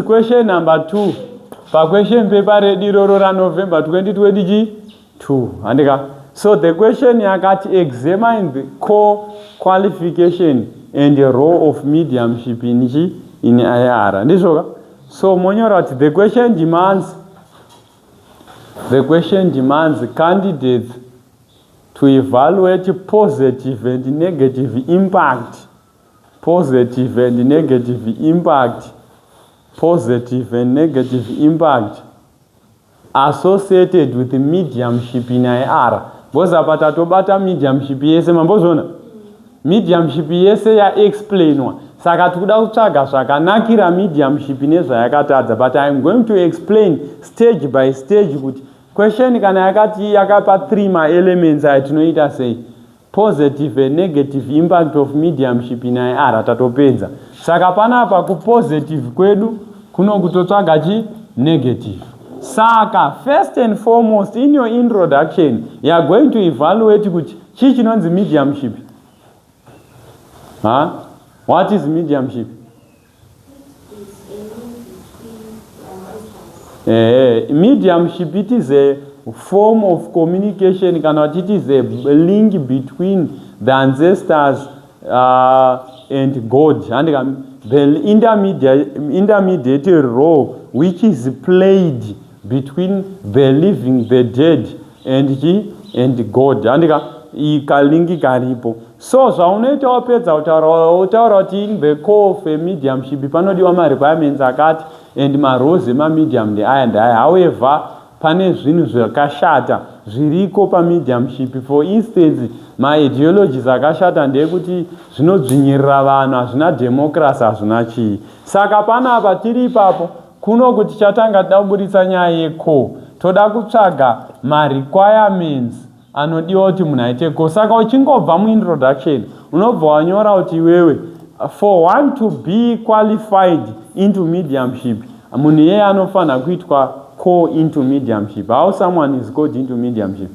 Question number 2. Pa question paper ready rora November 2022. Andika. So the question yakati examine the core qualification and the role of mediumship in IR. Ndisoka. So monyorati the question demands candidates to evaluate positive and negative impact. Positive and negative impact associated with mediumship in IR. Boza patatobata mediumship yese mambozona. Mediumship yese ya explainwa. Saka tukuda kutsvaga zvakanakira mediumship nezvayakatadza, but I'm going to explain stage by stage kuti question kana yakati yakapa 3 elements atinoita sei positive and negative impact of mediumship in IR tatopedza. Saka panapa ku positive kwedu kuno kutotsvaga chi negative. Saka first and foremost in your introduction you are going to evaluate kuti chi chinonzi mediumship. What is mediumship? Mediumship, it is a form of communication, it is a link between the ancestors and God. And the intermediate role which is played between the living, the dead, and God. Ikalingi karipo. So zvauneta wapedza utaura kuti in the core of a mediumship panodiwa ma-requirements akati and maroles ema-medium aya and aya. However, pane zvinhu zvakashata zviriko pa-mediumship. For instance, ma-ideologies akashata ndeyekuti zvinodzvinyirira vanhu, hazvina democracy, hazvina chii. Saka panapa tiri ipapo kuno kuti chatanga taburitsa nyaya yeko toda kutsvaga ma-requirements anodiwa kuti munhu aite ko. Saka uchingobva muintroduction unobva wanyora kuti iwewe for one to be qualified into mediumship munhu yeye anofanira kuitwa core into mediumship. How someone is called into mediumship?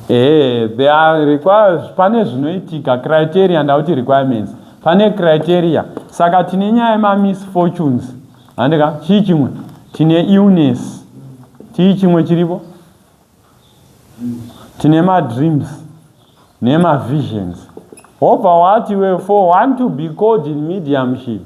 There are requires pane zvinoitika criteria ndauti requirements. Pane criteria. Saka tine nyaya yema misfortunes. Andika chii chimwe? Tine illness. Chii chimwe chiripo? Tine ma dreams. Nema visions. Over what way for one to be called in mediumship,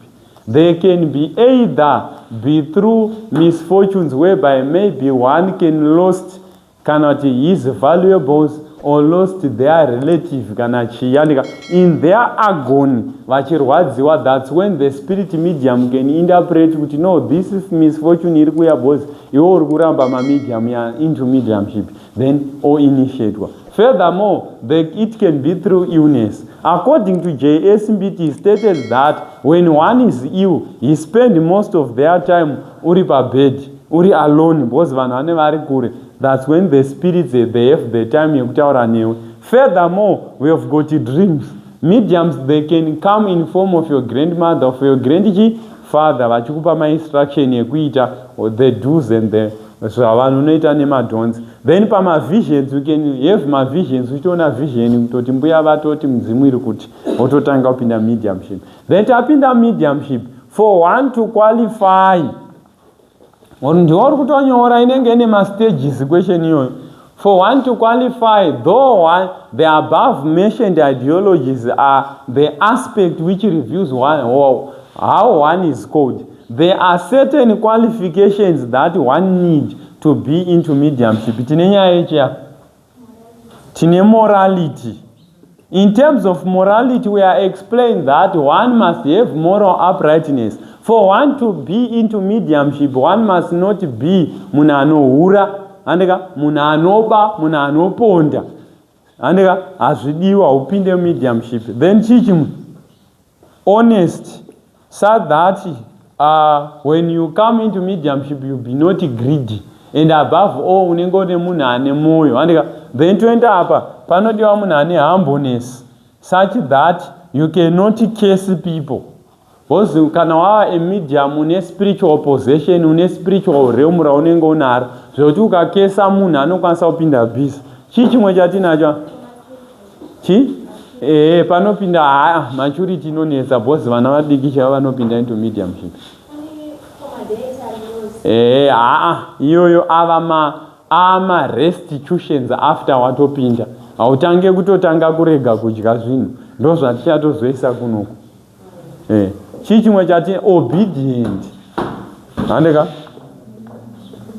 they can be either be through misfortunes whereby maybe one can lost cannot his valuables or lost their relative kana chiyanika in their agony vachirwadziwa. That's when the spirit medium can interpret kuti no, this is misfortune iri kuya boss iwo uri kuramba ma medium ya into mediumship, then or initiate. Furthermore, it can be through illness. According to J.S. Mbiti, stated that when one is ill, he spends most of their time uri pa bed, uri alone, because vanane vari kure. That's when the spirits they have the time yekutaura newe. Furthermore, we have got dreams. Mediums, they can come in form of your grandmother, of your grandfather, vachikupa ma instruction yekuita or the do's and the zvavanhu unoita nemadhonzi. Then pama visions, you can have ma visions, uchiona vision kutoti mbuya vatoti mzimu iri kuti wototanga kupinda mediumship. Then tapinda mediumship, for one to qualify, ndiwari kutonyora inenge ine ma stages question iyoyo. For one to qualify, though the above mentioned ideologies are the aspect which reveals how one is called, there are certain qualifications that one needs to be into mediumship. Tine morality. In terms of morality, we are explained that one must have moral uprightness. For one to be into mediumship, one must not be munano hura, andega munanoba, munano ponda. Andega azvidiwa upinde mediumship. Then chichimu honest, so that when you come into mediumship, you be not greedy. And above all, unengone munane moyo. And then to enter up, panodiwa munane humbleness, such that you cannot curse people. Because kana wa a medium une spiritual possession, une spiritual realm ra unenge unaro. Zvoti ukakesa munhu anokwanisa kupinda bisi. Chii chimwe chatinacho? Chi? Panopinda maturity inonetsa bosi vana vadiki chava vanopinda into mediumship. Iyoyo ava restitutions after watopinda. Hautange kutotanga kurega kudya zvinhu. Ndo zvatichatozoisa kunoku. Chimwe chati obedient. Handeka?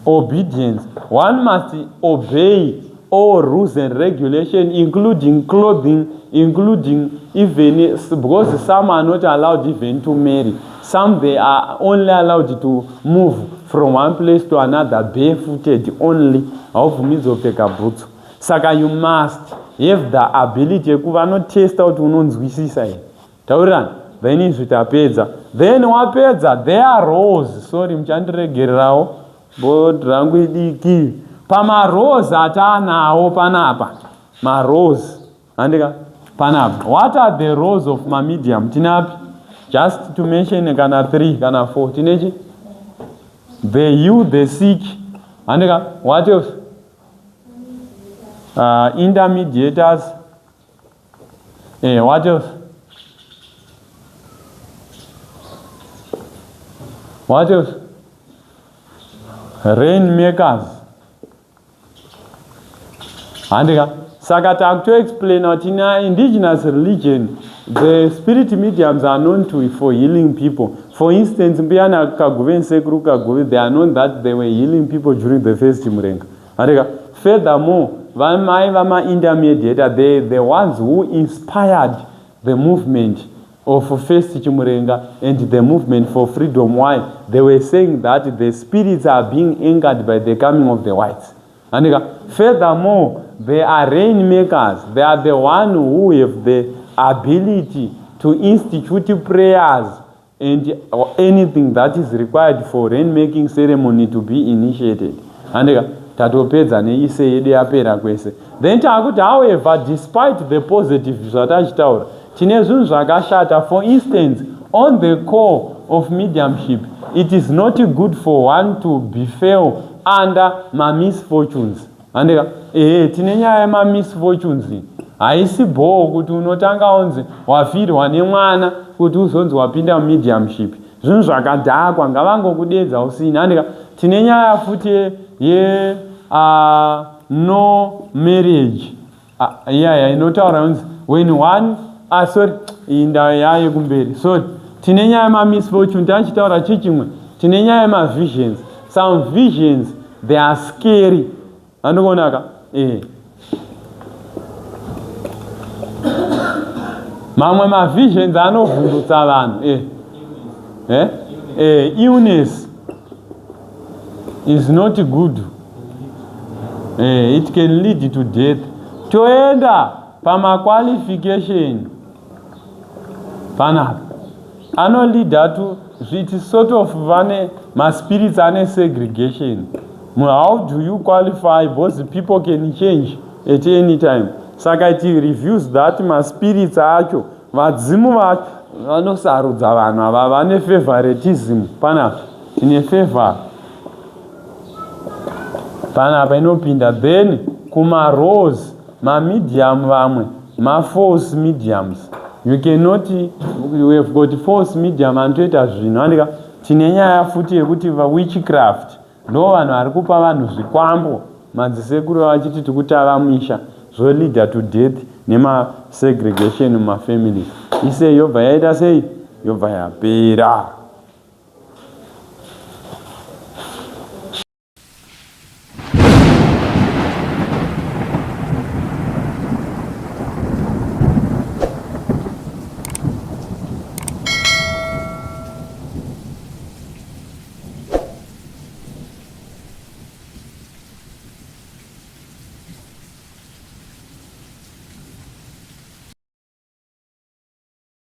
Obedience. One must obey all rules and regulations, including clothing, including even, because some are not allowed even to marry. Some they are only allowed to move from one place to another barefooted only. Hauvumizopfeka boots. Saka you must have the ability to test out unonzwisisa here. Tauran, then is vitapedza. Then wapedza, there are rows. Sorry, mchandiregererawo. Bod rangu idiki. Pama rose atanawo panapa. Ma rose. Andika panapa. What are the roles of my medium? Tinapi? Just to mention kana 3, kana 4. Tinechi? The you, the sick. Andika, what else? Intermediators. What else? What else? Rainmakers. Andika. Sakata to explain that in indigenous religion, the spirit mediums are known to for healing people. For instance, they are known that they were healing people during the first Murenga. Furthermore, Vama intermediate, the ones who inspired the movement of first Chimurenga and the movement for freedom. Why? They were saying that the spirits are being angered by the coming of the whites. And furthermore, they are rainmakers. They are the one who have the ability to institute prayers and anything that is required for rainmaking ceremony to be initiated. And tatopedza neise yedu yapera kwese. Then takuti however, despite the positive zvatachitaura, tine zvinhu zvakashata. For instance, on the core of mediumship, it is not good for one to befell under my misfortunes. Andika, tine nyaya yema misfortunes. Haisi boo kuti unotanga onzi wafirwa nemwana kuti uzonzi wapinda mediumship. Zvinhu zvakadhakwa ngavangokudedza usina. Andika, tine nyaya futi ye no marriage. Inotaura unzi when one sorry, inda yaye kumberi. So tine nyaya yema misfortune tachitaura chichimwe. Tine nyaya yema visions. Some visions, they are scary. Anogonaka? Mamwe ma visions anovhundutsa vanhu. Illness is not good. It can lead to death. Toenda pama qualification. Pana. Ano lead to it is sort of my spirits and segregation. How do you qualify? Because people can change at any time. Sakati reviews that my spirits acho vadzimu vanosarudza vanhu ava vane favoritism. Pana in favor. Pana inopinda then kuma rose ma medium vamwe ma false mediums. You cannot, we have got false medium and toita zvino. Andika tine nyaya futi yekuti witchcraft ndo vanhu vari kupa vanhu zvikwambo madzisekuru vachiti tikutava misha zvolead to death nema segregation mumafamily. Ise yobva yaita sei? Yobva yapera.